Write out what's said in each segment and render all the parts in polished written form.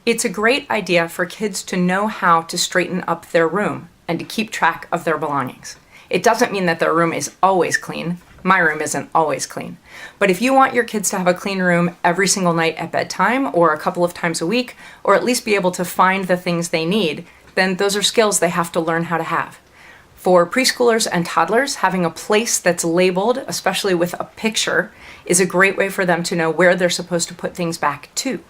It's a great idea for kids to know how to straighten up their room and to keep track of their belongings. It doesn't mean that their room is always clean. My room isn't always clean. But if you want your kids to have a clean room every single night at bedtime or a couple of times a week, or at least be able to find the things they need, then those are skills they have to learn how to have. For preschoolers and toddlers, having a place that's labeled, especially with a picture, is a great way for them to know where they're supposed to put things back to.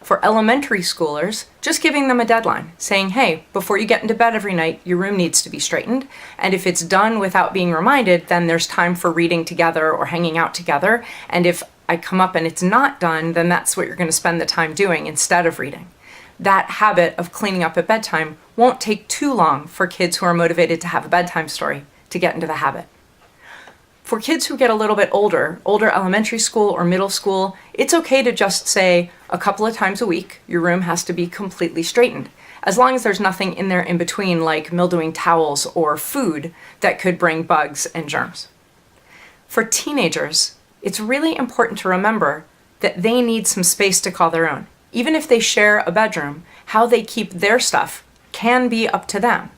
For elementary schoolers, just giving them a deadline, saying, hey, before you get into bed every night, your room needs to be straightened. And if it's done without being reminded, then there's time for reading together or hanging out together. And if I come up and it's not done, then that's what you're going to spend the time doing instead of reading. That habit of cleaning up at bedtime won't take too long for kids who are motivated to have a bedtime story to get into the habit. For kids who get a little bit older elementary school or middle school, it's okay to just say a couple of times a week, your room has to be completely straightened, as long as there's nothing in there in between like mildewing towels or food that could bring bugs and germs. For teenagers, it's really important to remember that they need some space to call their own. Even if they share a bedroom, how they keep their stuff can be up to them,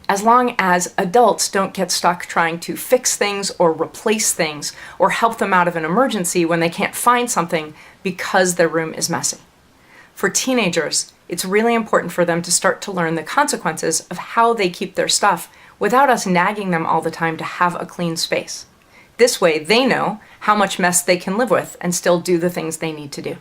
as long as adults don't get stuck trying to fix things or replace things or help them out of an emergency when they can't find something because their room is messy. For teenagers, it's really important for them to start to learn the consequences of how they keep their stuff without us nagging them all the time to have a clean space. This way, they know how much mess they can live with and still do the things they need to do.